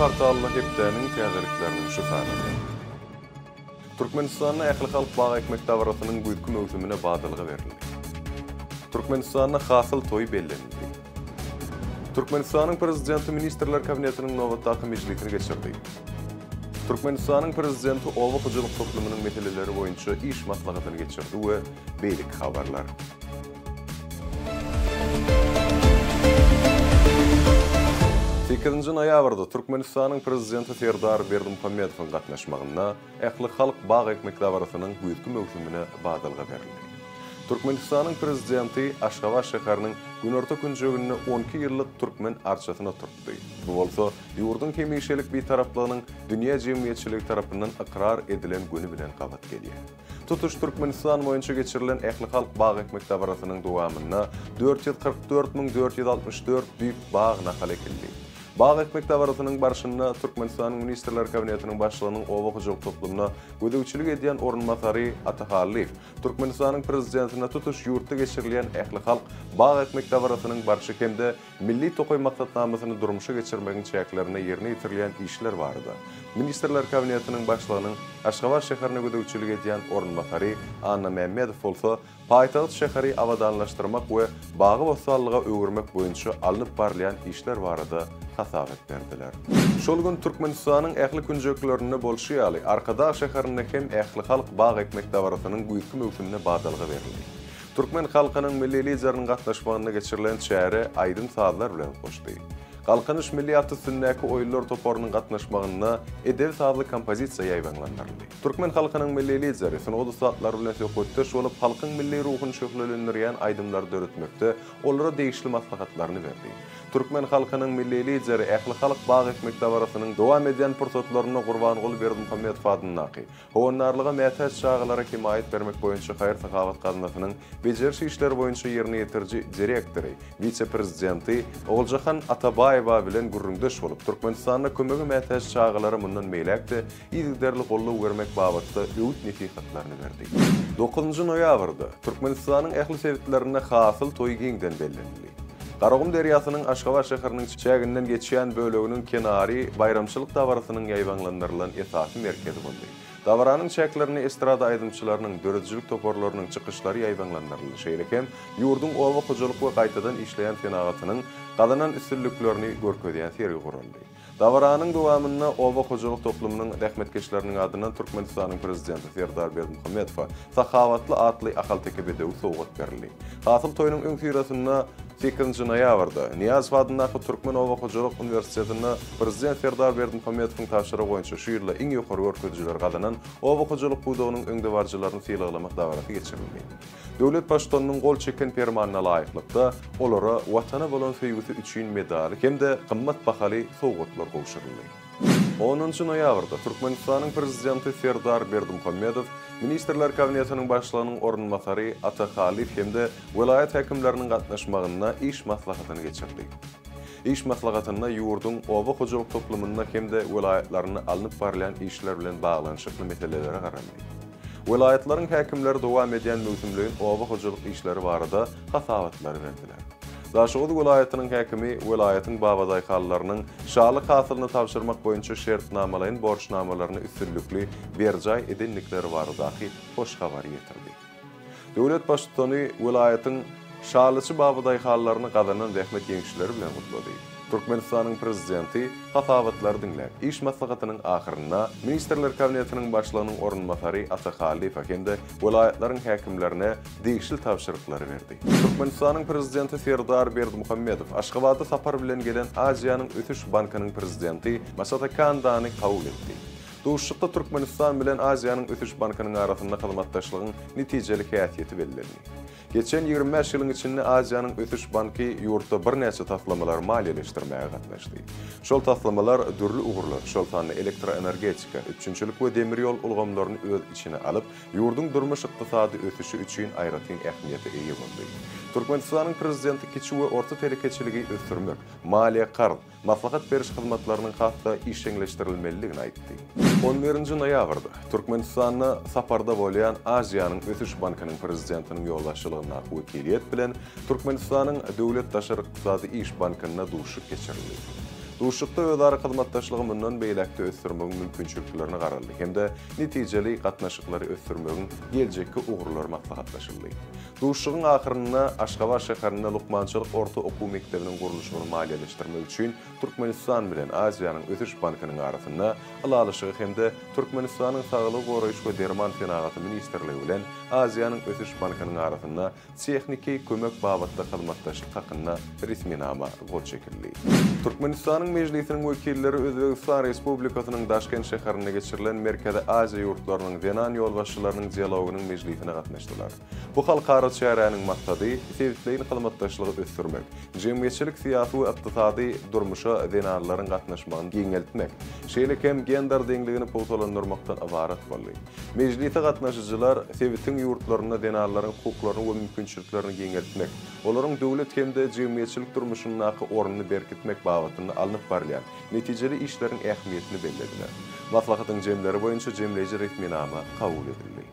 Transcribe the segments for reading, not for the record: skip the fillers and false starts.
portalı hepdäniň täzelikleriniň şufandy. Türkmenistanyň ähli halk baga ekmek dawratynyň güýdki möwsümine badylga berildi. Türkmenistanyň hasyl toý bellendi. Türkmenistanyň prezidenti ministrler kabinetiniň nowatdaky mejlisini geçirdi. Türkmenistanyň prezidenti owa hojalyk toplumynyň meseleleri boýunça iş maslahatyny geçirdi we beýlik habarlar. 8 noýabrda Türkmenistanyň prezidenti Serdar Berdimuhammedowyň gatnaşmagyna ähli halk baga ekmek dawratynyň güýdki möwsümine badylga berildi. Türkmenistanyň prezidenti Aşgabat şäheriniň Günorta Künjeginde 12 ýyllyk türkmen arçasyna oturtdy. Bu bolsa ýurdun kemişelik bir taraplygynyň dünýä jemgyýetçiligi tarapyndan ikrar edilen güni bilen gabat gelýär. Tutuş Türkmenistan boýunça geçirilen ähli halk baga ekmek dawratynyň dowamyna 444.464 büýük bag nakal edildi. Baga ekmek dawratynyň barşyna Türkmenistanyň ministrler kabinetiniň başlygynyň owa hojalyk toplumuna gödäwçilik edýän ornmasary Atahalliw, Türkmenistanyň prezidentine tutuş ýurtda geçirilen ähli halk baga ekmek dawratynyň barşy hemde milli tokoy maksatnamasyny durmuşa geçirmegiň çäklerine ýerine ýetirilýän işler bardy. Ministrler kabinetiniň başlygynyň Aşgabat şäherine gödäwçilik edýän ornmasary Anna Mehmedow bolsa paýtagyt şäheri awadanlaşdyrmak we baga wasallyga öwürmek boýunça alınıp barlayan işler barada hasabat berdiler. Şol gün Türkmenistanyň ähli künjeklerini bolşýaly Arkada şäherinde hem ähli halk baga ekmek dawratynyň güýdki möwsümine badylga berildi. Türkmen halkynyň milli lideriniň gatnaşmagyna geçirilen çäre aýdym saatlar bilen goşdy. Galkanyş milli aty sünnäki oýullar toparynyň gatnaşmagyna edel saatly kompozisiýa ýaýbanlandy. Türkmen halkynyň milli lideri synogy saatlar bilen söhbetdeş bolup halkyň milli ruhyny şöhlendirýän aýdymlar döretmekde, olara degişli maslahatlaryny berdi. Türkmen halkynyň milli lideri ähli halk baga ekmek dawratynyň dowam edýän pursatlaryna gurban bolup Berdimuhammedow adyny howannarlyga mätäç çağalara himayet bermek boýunça Haýyr Sahawat gazinasynyň bejerişi işler boýunça ýerine ýetirji direktory, vice-prezidenti Oguljahan Atabayewa bilen gurrundaş bolup Türkmenistanyň kömegi mätäç çağalara mundan meýlekde ýygyderli gollaw bermek babatda öwüt nesihatlaryny berdi. 9 noýabrda Türkmenistanyň ähli sewitlerine hasyl toý giňden bellendi. Garagum derýasynyň Aşgabat şäheriniň çäginden geçýän böleginiň kenary bayramçylyk dawratynyň ýaýbanlandyrylan esasy merkezi boldy. Dawaranyň çäklerini estrada aýdymçylarynyň döredjilik toparlarynyň çykyşlary ýaýbanlandyryldy. Şeýlekem ýurdun owa hojalyk we gaýtadan işleýän senagatynyň gadanan üstünliklerini görkezýän sergi guruldy. Dawaranyň dowamyna owa hojalyk toplumynyň rahmetkeşleriniň adyna Türkmenistanyň prezidenti Serdar Berdimuhammedow Sahawatly atly ahal tekebedew sowgat berildi. Hasyl toýunyň öň sirasyna 8 noýabrda Niýazow adynaky Türkmen Owa Hojalyk Universitetine prezident Serdar Berdimuhammedowyň tapşyrygy boýunça şu ýylda iň ýokary görkezjiler gadanan owa hojalyk budawynyň öňdewarjylaryny sylaklamak dawraty geçirildi. Döwlet başlygynyň gol çeken permanna laýyklykda olara watana bolan söýgüsi üçin medal hemde gymmat bahaly sowgatlar gowşuruldy. 10 noýabrda Türkmenistanyň prezidenti Serdar Berdimuhammedow ministrler kabinetiniň başlygynyň ornmasary Atahalliw hemde vilayet häkimleriniň gatnaşmagyna iş maslahatyny geçirdi. İş maslahatyna ýurdun owa hojalyk toplumyna hemde vilayetlaryny alınıp barlayan işler bilen baglanyşykly meselelere garandy. Vilayetlaryň häkimleri dowam edýän möwsümligiň owa hojalyk işleri barada hasabatlar berdiler. Daşoğlu vilayetinin häkimi vilayetin babaday hallarynyň şaly hasylyny tapşyrmak boýunça şertnamalaryň borçnamalaryny üstünlikli berjay edenlikleri baradaky hoş habar ýetirdi. Döwlet başlygy vilayetin şalyçy babaday hallaryny gadanan rahmet ýeňişleri bilen gutlady. Türkmenistanyň prezidenti hasabatlary diňläp, iş maslahatynyň ahyrynda ministrler kabinetiniň başlygynyň ornmasary Atahalliw hemde vilayetlaryň häkimlerine degişli tapşyryklary berdi. Türkmenistanyň prezidenti Serdar Berdimuhammedow Aşgabatda sapar bilen gelen Aziýanyň Ötüş Bankynyň prezidenti Masat Kandany kabul etdi. Duşlukda Türkmenistan bilen Aziýanyň Ötüş Bankynyň arasynda hyzmatdaşlygyň netijeli häsiýeti bellilendi. Geçen 25 ýylyň içinde Aziýanyň Ötüş Banky ýurtda bir näçe taslamalar maliýeleşdirmäge gatnaşdy. Şol taslamalar dürli ugurlar, şol sany elektroenergetika, üçünçilik we demir ýol ulgamlaryny öz içine alyp, ýurdun durmuş ykdysady ösüşi üçin aýratyn ähmiýete eýe boldy. Türkmenistanyň prezidenti kiçi we orta tehlikeçiligi ösdürmek, maliýe qarz, maslahat beriş hyzmatlarynyň hatda işleňleşdirilmeligini aýtdy. 11 noýabrda Türkmenistanyna saparda bolýan Aziýanyň Ötüş Bankynyň prezidentiniň ýoldaşçylygyna wekiliýet bilen Türkmenistanyň döwlet taşary ykdysady iş bankyna duşuk geçirildi. Duşukda ödara hyzmatdaşlygy mundan beýlekde ösdürmegiň mümkinçiliklerini garaldy. Hemde netijeli gatnaşyklary ösdürmegiň geljekki ugurlary maslahatlaşyldy. Duşugyň ahyryna Aşgabat şäherinde Lukmançylyk orta okuw mektebiniň guruluşyny maliýeleşdirmek üçin Türkmenistan bilen Aziýanyň Ötüş Bankynyň arasynda alaşygy hemde Türkmenistanyň Saglyk goraýyş we derman fenaгаty ministrligi bilen Aziýanyň Ötüş Bankynyň arasynda texniki kömek babatda hyzmatdaşlyk hakynda resminama gol çekildi. Türkmenistanyň mejlisiniň wekilleri Özbegistan Respublikasynyň Daşkent şäherinde geçirilen Merkezi Aziýa ýurtlarynyň denan ýolbaşçylarynyň dialogynyň mejlisine gatnaşdylar. Bu halkara çäräniň maksady sewitleýin hyzmatdaşlygy ösdürmek, jemgyýetçilik syýasy we ykdysady durmuşa denanlaryň gatnaşmagyny giňeltmek, şeýlekem gender deňligini pogtalandyrmakdan ibaret boldy. Mejlise gatnaşyjylar sewitiň ýurtlaryna denanlaryň hukuklaryny we mümkinçiliklerini giňeltmek, olaryň döwlet hemde jemgyýetçilik durmuşynyň ornuny berkitmek babatyny alınıp barlayan netijeli işlerin ähmiýetini bellediler. Maslahatyň jemleri boýunça jemleýici resminama kabul edildi.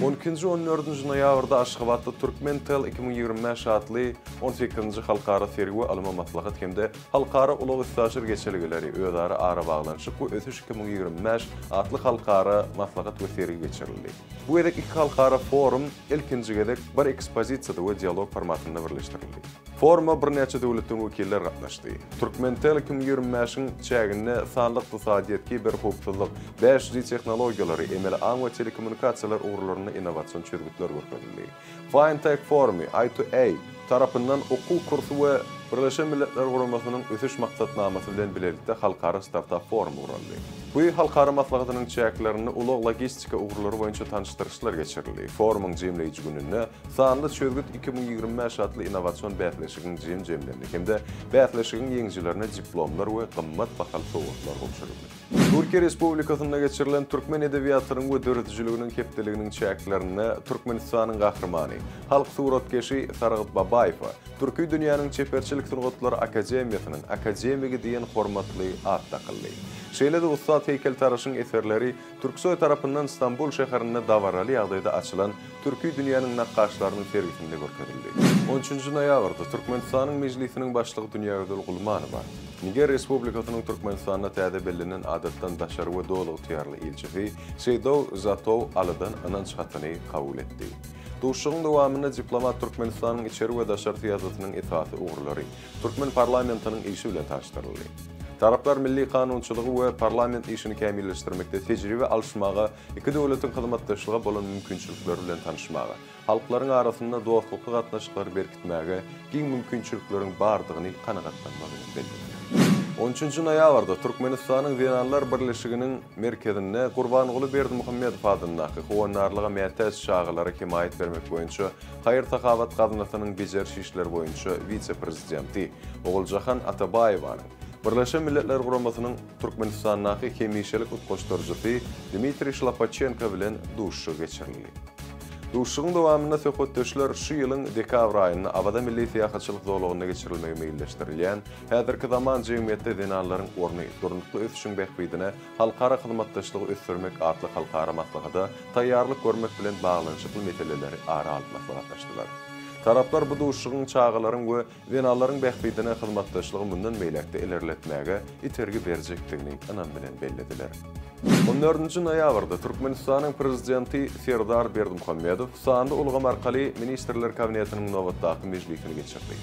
12-14 noýabrda Aşgabatda Turkmentel 2025 adly 18-nji halkara sergi we alma maslahat hemde halkara ulug istaşyr geçirgileri öýdary ara baglanyşyk we ötüş 2025 adly halkara maslahat we sergi geçirildi. Bu edek iki halkara forum ilkinji gedek bir ekspozisiýada we dialog formatynda birleşdirildi. Foruma bir näçe döwletiň wekilleri gatnaşdy. Turkmentel 2025-iň çägine sanlyk ykdysadyetki bir hukukçylyk, 5G tehnologiýalary, emel aň we telekommunikasiýalar ugurlaryny innowasion çözgütler görkezildi. Fintech Forumy I2A tarapyndan okuw kursu we Birleşen Milletler Guramasynyň ötüş maksatnamasy bilen bilelikde halkara startup forumy guruldy. Bu halkara maslahatynyň çäklerini ulug logistika ugurlary boýunça tanışdyrışlar geçirildi. Forumyň jemleýici gününde sanly çözgüt 2025 adly innowasion bätleşiginiň jemlendi. Hemde bätleşigiň ýeňjilerine diplomlar we gymmat bahaly sowgatlar gopşuruldy. Türkiýe Respublikasynda geçirilen türkmen edebiýatynyň we döwretçiliginiň hepdeliginiň çäklerini Türkmenistanyň gahrymany, halk suratkeşi Sargat Babaýew, Türkiýe dünýäniň çeperçilik sungatlary akademiýasynyň akademigi diýen hormatly ad takyldy. Şeýle-de Ustad heýkeltaraşyň eserleri Türksoy tarapyndan İstanbul şäherinde dawarly ýagdaýda açylan Türkiýe dünýäniň nakkaşlarynyň sergisinde görkezildi. 13-nji noýabrda Türkmenistanyň mejlisiniň başlygy Dünýägül Gulmanow Niger Respublikasynyň Türkmenistanda täze bellenen adatdan daşary we dowlat ýarly elçisi Seydow Zatow Alydan ananç hatyny kabul etdi. Duşugyň dowamyna diplomat Türkmenistanyň içeri we daşary syýasatynyň itaati ugurlary Türkmen parlamentynyň işi bilen taşdyryldy. Taraplar milli kanunçylygy we parlament işini kämilleşdirmekde tejribe alşmaga, iki döwletiň hyzmatdaşlyga bolan mümkinçilikleri bilen tanışmaga, halklaryň arasynda dostlukly gatnaşyklary berkitmäge, giň mümkinçilikleriň bardygyny kanagatlanmagy belli. 13-nji noýabrda Türkmenistanyň Denanlar Birleşiginiň merkezinde Gurbanguly Berdimuhammedow adyndaky howanarlyga mätäç şagylary himayet bermek boýunça Haýyr Takabat gazinasynyň bejerişi işler boýunça vitse-prezidenti Oguljahan Atabaýewaň Birleşen Milletler Guramasynyň Türkmenistanyň hemişelik utgaşdyrjysy Dmitri Shlapachenko bilen duşuşy geçirildi. Duşugyň dowamyna söhbetdeşler şu ýylyň dekabr aýynda Abada milli syýahatçylyk zowlagyna geçirilmegi meýilleşdirilýän häzirki zaman jemgyýetde denanlaryň orny durnukly ösüşiň bähbidine halkara hyzmatdaşlygy ösdürmek adly halkara maslahata taýýarlyk görmek bilen baglanyşykly meseleleri ara alyp maslahatlaşdylar. Taraplar bu duşugyň çağalaryň we denanlaryň bähbidine hyzmatdaşlygy mundan meýlekde ilerletmäge itergi berjekdigini anan bilen bellediler. 14-nji noýabrda Türkmenistanyň prezidenti Serdar Berdimuhammedow sanly ulgam arkaly ministrler kabinetiniň nowatdaky mejlisini geçirdi.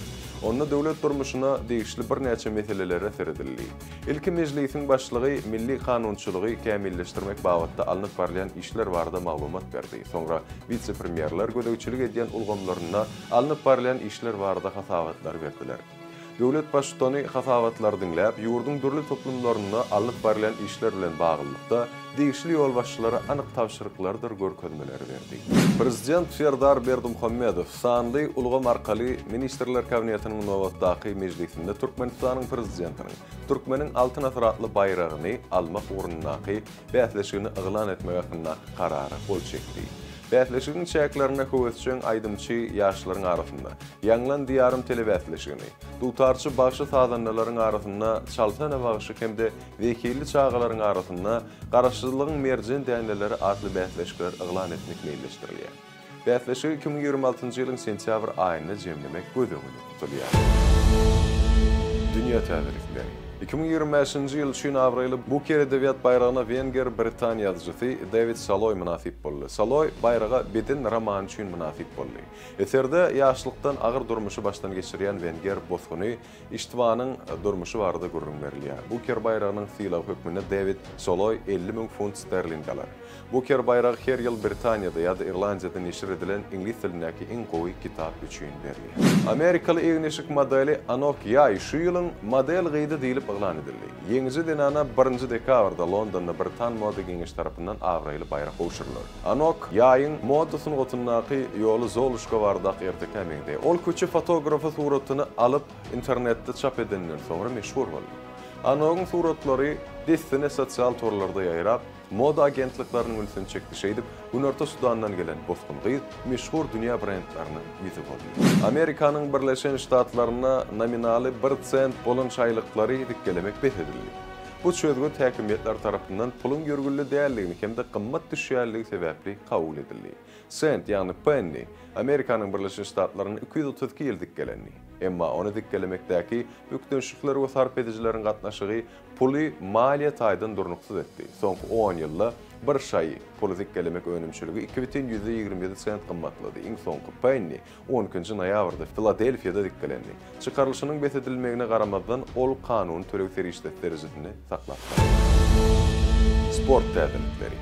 Onda döwlet durmuşyna degişli bir näçe meseleleri seredildi. Ilki mejlisiň başlygy milli kanunçylygy kämilleşdirmek babatda alınıp barlayan işler barada maglumat berdi. Soňra vitse-premierler gödäwçilik edýän ulgamlaryna alınıp barlayan işler barada hasabatlar berdiler. Döwlet başçyny hasabatlar dinläp, ýurdun dürli toplumlaryna alınıp barlayan işler bilen baglykda degişli ýolbaşçylary anyk tapşyryklardyr görkezmeleri berdi. Prezident Serdar Berdimuhammedow sanly ulgam arkaly ministrler kabinetiniň nowatdaky mejlisinde Türkmenistanyň prezidentiniň Türkmeniň altyn asratly bayragyny almak urunnaky bätleşigini yglan etmek hakynda karary gol çekdi. Bätleşigiň çäklerine höwetçiň aýdymçy ýaşlaryň arasynda ýanglan diýarym telebätleşigini, dutarçy başy sazanlaryň arasynda çalsana bagyşy hemde wekilli çağalaryň arasynda garaşsyzlygyň merjen däňleri adly bätleşikler yglan etmek meýilleşdirilýär. Bätleşigi 2026-njy ýylyň sentýabr aýynda jemlemek göz öňünde tutulýar. Dünya täzelikleri 2025-nji ýyl 3 awrayly Booker edebiyat bayragyna Wenger Britaniýa ýazgysy David Saloy münasip boldy. Saloy bayraga Bedin roman üçin münasip boldy. Eserde ýaşlykdan agyr durmuşy başdan geçirýän Wenger bosguny iştibanyň durmuşy barada gurrun berilýär. Booker bayragynyň sylaw hökmüne David Saloy 50.000 funt sterling alar. Booker bayragy her ýyl Britaniýada ýa-da Irlandiýada neşir edilen ingliz tilindäki iň gowy kitap üçin berilýär. Amerikaly egneşik modeli Anok ýaý şu ýylyň model gyýdy diýilip elan edildi. Ýeňiji denana 1-nji dekabrda Londonda Britan moda geňeş tarapyndan awraýly bayrak goşurlar. Anok ýaýyň modasyny gotunnaky ýoly Zolushka bardak ertekeminde. Ol köçe fotografy suratyny alyp internetde çap edenden soňra meşhur boldy. Anok'un suratlary destine sosial torlarda ýaýrap, moda agentliklarynyň ününi çekdi edip, Günorta Sudandan gelen bosgun gyz meşhur dünýä brendlarynyň ýüzi boldy. Amerikanyň Birleşen Ştatlaryna nominaly 1 sent bolan çaýlyklary dikkelemek behedildi. Bu çözgü täkimiyetler tarapyndan pulun görgüllü däýerligini hem de gymmat düşýärligi sebäpli kabul edildi. Sent ýagny penny Amerikanyň Birleşen Ştatlaryna 232 ýyl dikkelendi. Emma onu dikkelemekdäki bükdönşükleri we sarp edijileriň gatnaşygy puly maliýet aýdan durnuksuz etdi. Soňky 10 ýylda bir şaý puly dikkelemek önümçüligi 2,27 sent gymmatlady. Iň soňky penny 12-nji noýabrda Filadelfiýada dikkelendi. Çykarylşynyň besedilmegine garamazdan ol kanun törek serişdetlerini saklatdy. Sport täzelikleri.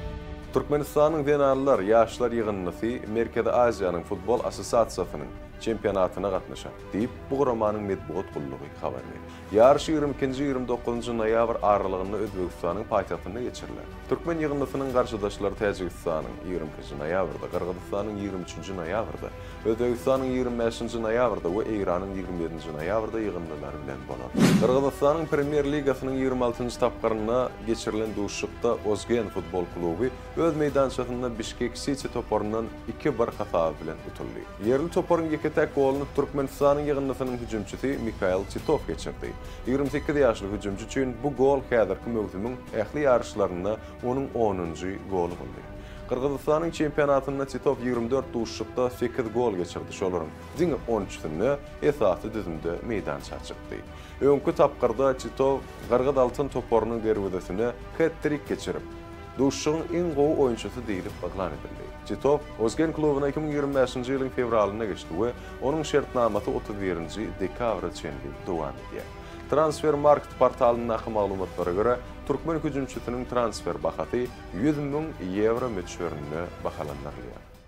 Türkmenistanyň denarlar ýaşlar ýygynnysy Merkezi Aziýanyň futbol assosiasiýasynyň çempionatyna gatnaşar diýip bu romanyň medbuat gullugy habar berdi. Ýarış 22-nji 29-njy noýabr aralygynda Özbegistanyň paýtagtynda geçiriler. Türkmen ýygynlysynyň garşydaşlary Täjikistanyň 20-nji noýabrda, Kyrgyzstanyň 23-nji noýabrda, Özbegistanyň 25-nji noýabrda we Iranyň 27-nji noýabrda ýygynlylary bilen bolar. Kyrgyzstanyň Premier Ligasynyň 26-njy tapgaryna geçirilen duşlukda Ozgen futbol kluby öz meýdançasynda Bişkek City toporundan 2-1 hasaba bilen utuldy. Yerli toporun tek golunu Türkmenistanyň ýygynlysynyň hüjümçisi Mikhail Titov geçirdi. 28 ýaşly hüjümçi üçin bu gol häzirki mövsümiň ähli ýarşylarynda onuň 10-njy golu boldy. Kyrgyzstanyň çempionatyna Titov 24 duşlukda 8 gol geçirdi. Şolaryň diňe 13-sini esasy düzümde meýdança çykdy. Öňkü tapgarda Titov Gargad altyn toporunyň gerwedesine hat-trick geçirip duşlugyň iň gowy oýunçysy diýilip elan edildi. Titov Ozgen klubyna 2025-nji ýylyň fevralyna geçdi we onuň şertnamasy 31-nji dekabra çenli dowam edýär. Transfermarkt portalynyň maglumatlaryna görä, türkmen hüjümçisynyň transfer bahaty 100.000 euro möçberinde bahalanýar.